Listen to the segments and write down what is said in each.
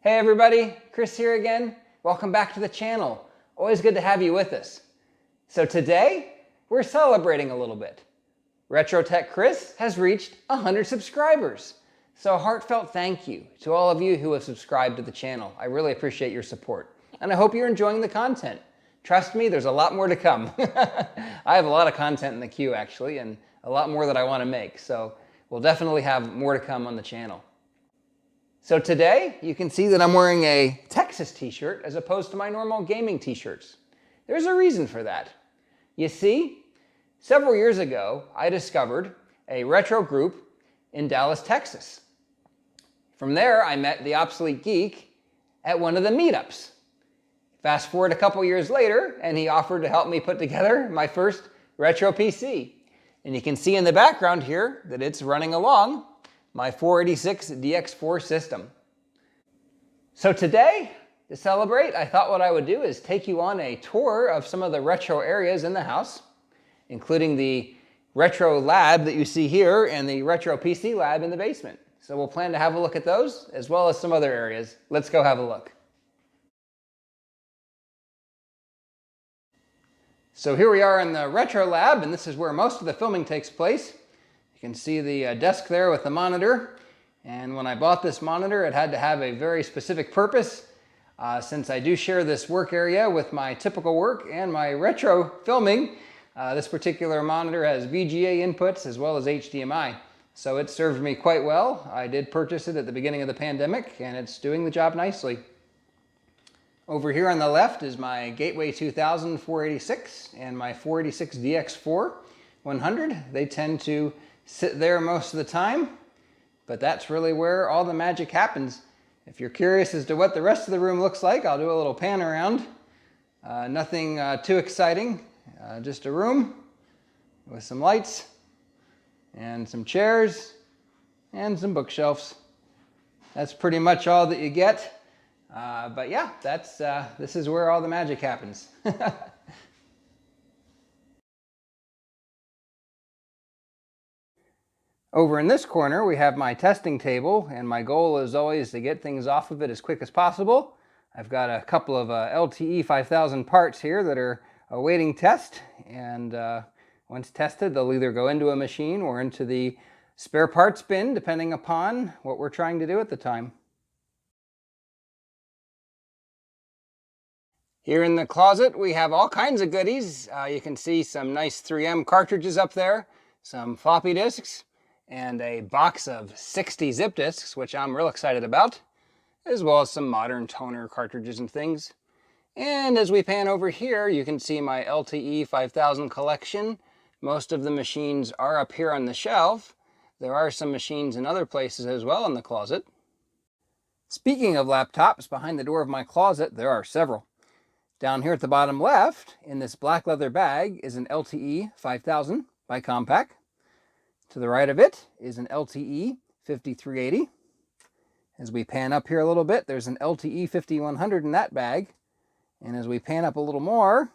Hey everybody, Chris here again. Welcome back to the channel. Always good to have you with us. So today, we're celebrating a little bit. Retro Tech Chris has reached 100 subscribers. So a heartfelt thank you to all of you who have subscribed to the channel. I really appreciate your support. And I hope you're enjoying the content. Trust me, there's a lot more to come. I have a lot of content in the queue actually, and a lot more that I want to make. So we'll definitely have more to come on the channel. So today, you can see that I'm wearing a Texas t-shirt as opposed to my normal gaming t-shirts. There's a reason for that. You see, several years ago, I discovered a retro group in Dallas, Texas. From there, I met the Obsolete Geek at one of the meetups. Fast forward a couple years later, and he offered to help me put together my first retro PC. And you can see in the background here that it's running along my 486 DX4 system. So today, to celebrate, I thought what I would do is take you on a tour of some of the retro areas in the house, including the retro lab that you see here and the retro PC lab in the basement. So we'll plan to have a look at those as well as some other areas. Let's go have a look. So here we are in the retro lab, and this is where most of the filming takes place. You can see the desk there with the monitor, and when I bought this monitor it had to have a very specific purpose since I do share this work area with my typical work and my retro filming. This particular monitor has VGA inputs as well as HDMI, so it served me quite well. I did purchase it at the beginning of the pandemic and it's doing the job nicely. Over here on the left is my Gateway 2000 486 and my 486 DX4 100. They tend to sit there most of the time, but that's really where all the magic happens. If you're curious as to what the rest of the room looks like, I'll do a little pan around. Nothing too exciting, just a room with some lights and some chairs and some bookshelves. That's pretty much all that you get. But yeah, this is where all the magic happens. Over in this corner, we have my testing table, and my goal is always to get things off of it as quick as possible. I've got a couple of LTE 5000 parts here that are awaiting test, and once tested, they'll either go into a machine or into the spare parts bin, depending upon what we're trying to do at the time. Here in the closet, we have all kinds of goodies. You can see some nice 3M cartridges up there, some floppy disks, and a box of 60 zip disks, which I'm real excited about, as well as some modern toner cartridges and things. And as we pan over here, you can see my LTE 5000 collection. Most of the machines are up here on the shelf. There are some machines in other places as well in the closet. Speaking of laptops, behind the door of my closet, there are several. Down here at the bottom left, in this black leather bag, is an LTE 5000 by Compaq. To the right of it is an LTE 5380. As we pan up here a little bit, there's an LTE 5100 in that bag. And as we pan up a little more,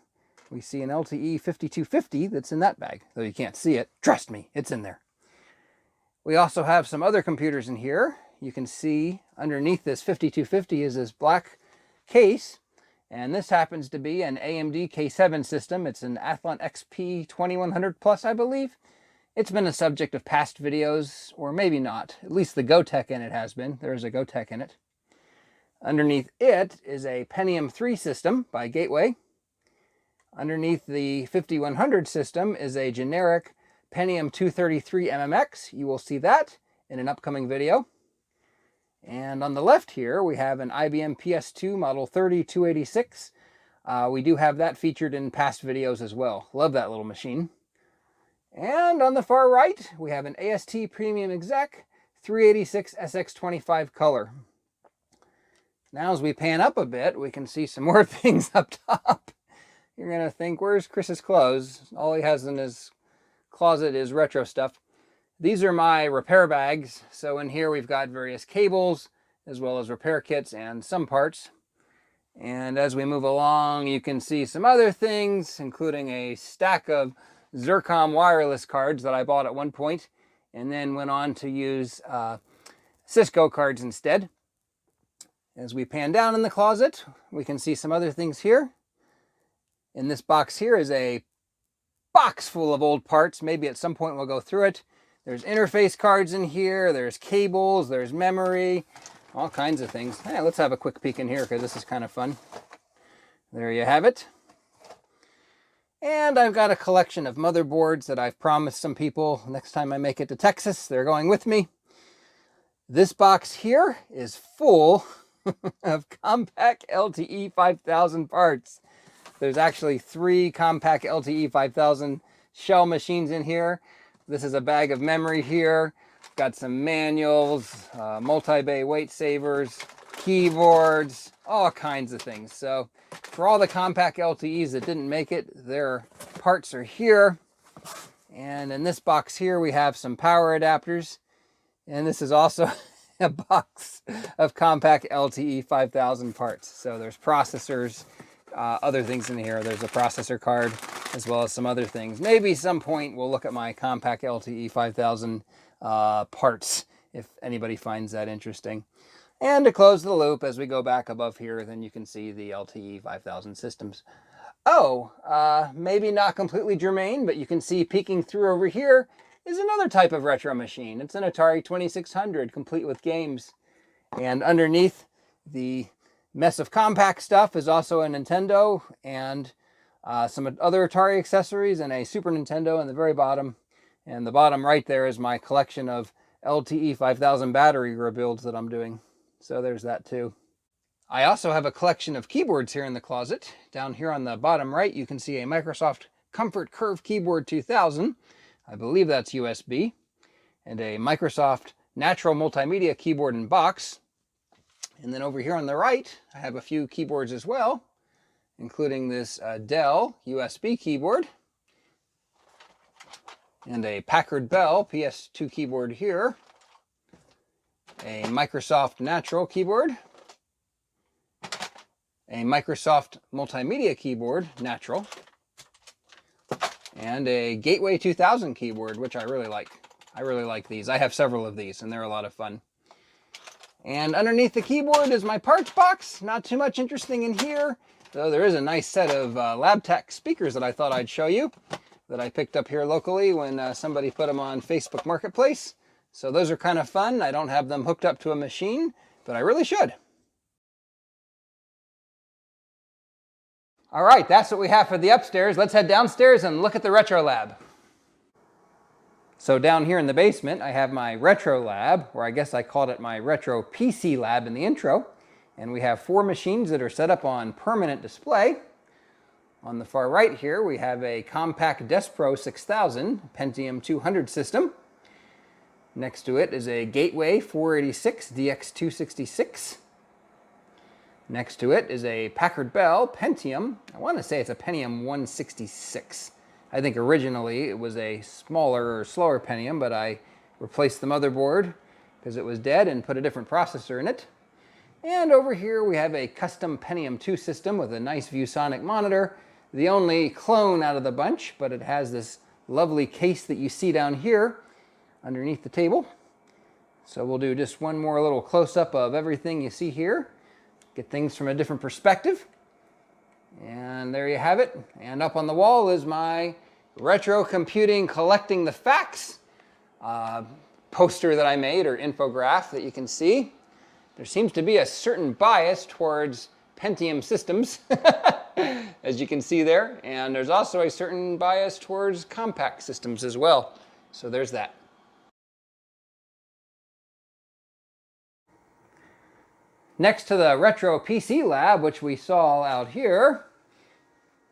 we see an LTE 5250 that's in that bag. Though you can't see it, trust me, it's in there. We also have some other computers in here. You can see underneath this 5250 is this black case. And this happens to be an AMD K7 system. It's an Athlon XP 2100 Plus, I believe. It's been a subject of past videos, or maybe not. At least the Gotek in it has been. There is a Gotek in it. Underneath it is a Pentium 3 system by Gateway. Underneath the 5100 system is a generic Pentium 233 MMX. You will see that in an upcoming video. And on the left here, we have an IBM PS2 model 30286. We do have that featured in past videos as well. Love that little machine. And on the far right, we have an AST Premium Exec 386 SX25 color. Now as we pan up a bit, we can see some more things up top. You're going to think, where's Chris's clothes? All he has in his closet is retro stuff. These are my repair bags. So in here we've got various cables, as well as repair kits and some parts. And as we move along, you can see some other things, including a stack of Zircom wireless cards that I bought at one point, and then went on to use Cisco cards instead. As we pan down in the closet, we can see some other things here. In this box here is a box full of old parts. Maybe at some point we'll go through it. There's interface cards in here, there's cables, there's memory, all kinds of things. Hey, let's have a quick peek in here because this is kind of fun. There you have it. And I've got a collection of motherboards that I've promised some people next time I make it to Texas, they're going with me. This box here is full of Compaq LTE 5000 parts. There's actually 3 Compaq LTE 5000 shell machines in here. This is a bag of memory here. Got some manuals, multi-bay weight savers, keyboards, all kinds of things. So for all the Compaq LTEs that didn't make it, their parts are here. And in this box here, we have some power adapters. And this is also a box of Compaq LTE 5000 parts. So there's processors, other things in here. There's a processor card as well as some other things. Maybe some point we'll look at my Compaq LTE 5000 parts if anybody finds that interesting. And to close the loop, as we go back above here, then you can see the LTE 5000 systems. Oh, maybe not completely germane, but you can see peeking through over here is another type of retro machine. It's an Atari 2600, complete with games. And underneath the mess of Compaq stuff is also a Nintendo and some other Atari accessories and a Super Nintendo in the very bottom. And the bottom right there is my collection of LTE 5000 battery rebuilds that I'm doing. So there's that too. I also have a collection of keyboards here in the closet. Down here on the bottom right, you can see a Microsoft Comfort Curve Keyboard 2000. I believe that's USB. And a Microsoft Natural Multimedia keyboard in box. And then over here on the right, I have a few keyboards as well, including this Dell USB keyboard and a Packard Bell PS2 keyboard here, a Microsoft Natural keyboard, a Microsoft Multimedia keyboard, Natural, and a Gateway 2000 keyboard, which I really like. I really like these. I have several of these, and they're a lot of fun. And underneath the keyboard is my parts box. Not too much interesting in here, though there is a nice set of LabTech speakers that I thought I'd show you that I picked up here locally when somebody put them on Facebook Marketplace. So those are kind of fun. I don't have them hooked up to a machine, but I really should. All right, that's what we have for the upstairs. Let's head downstairs and look at the Retro Lab. So down here in the basement, I have my Retro Lab, or I guess I called it my Retro PC Lab in the intro. And we have 4 machines that are set up on permanent display. On the far right here, we have a Compaq Despro 6000 Pentium 200 system. Next to it is a Gateway 486 DX266. Next to it is a Packard Bell Pentium. I want to say it's a Pentium 166. I think originally it was a smaller or slower Pentium, but I replaced the motherboard because it was dead and put a different processor in it. And over here we have a custom Pentium 2 system with a nice ViewSonic monitor. The only clone out of the bunch, but it has this lovely case that you see down here underneath the table. So we'll do just one more little close-up of everything you see here. Get things from a different perspective. And there you have it. And up on the wall is my Retro Computing Collecting the Facts poster that I made, or infograph that you can see. There seems to be a certain bias towards Pentium systems, as you can see there. And there's also a certain bias towards Compaq systems as well. So there's that. Next to the Retro PC Lab, which we saw out here,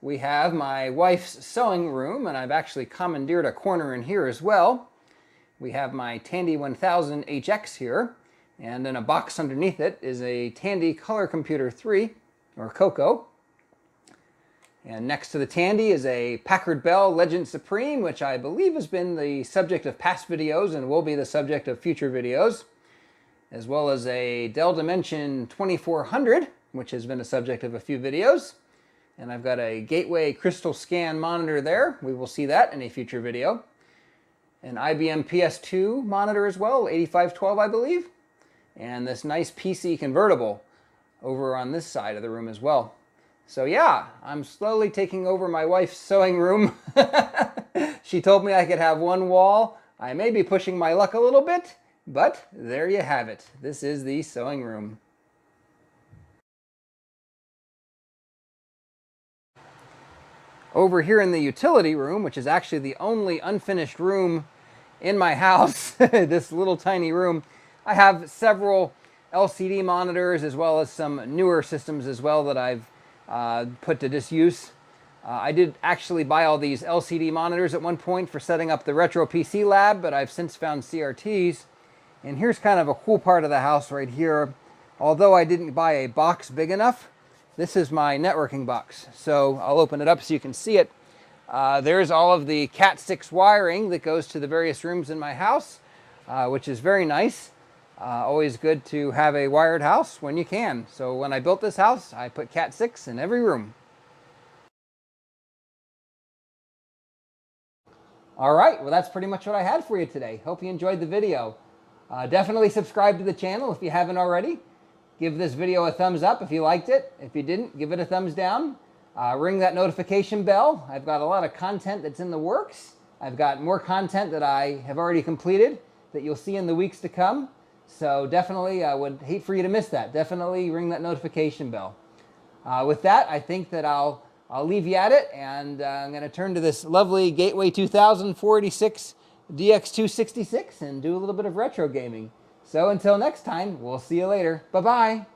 we have my wife's sewing room, and I've actually commandeered a corner in here as well. We have my Tandy 1000 HX here, and in a box underneath it is a Tandy Color Computer 3, or Coco. And next to the Tandy is a Packard Bell Legend Supreme, which I believe has been the subject of past videos and will be the subject of future videos, as well as a Dell Dimension 2400, which has been a subject of a few videos. And I've got a Gateway Crystal Scan monitor there. We will see that in a future video. An IBM PS2 monitor as well, 8512 I believe. And this nice PC convertible. over on this side of the room as well. So yeah, I'm slowly taking over my wife's sewing room. She told me I could have one wall. I may be pushing my luck a little bit, but there you have it. This is the sewing room. Over here in the utility room, which is actually the only unfinished room in my house, this little tiny room, I have several LCD monitors as well as some newer systems as well that I've put to disuse. I did actually buy all these LCD monitors at one point for setting up the Retro PC Lab, but I've since found CRTs. And here's kind of a cool part of the house right here. Although I didn't buy a box big enough, this is my networking box. So I'll open it up so you can see it. There's all of the Cat6 wiring that goes to the various rooms in my house, which is very nice. Always good to have a wired house when you can. So when I built this house, I put Cat6 in every room. All right, well that's pretty much what I had for you today. Hope you enjoyed the video. Definitely subscribe to the channel if you haven't already. Give this video a thumbs up if you liked it. If you didn't, give it a thumbs down. Ring that notification bell. I've got a lot of content that's in the works. I've got more content that I have already completed that you'll see in the weeks to come. So definitely, I would hate for you to miss that. Definitely ring that notification bell. With that, I think that I'll leave you at it, and I'm going to turn to this lovely Gateway 2000 486 DX266 and do a little bit of retro gaming. So until next time, we'll see you later. Bye-bye.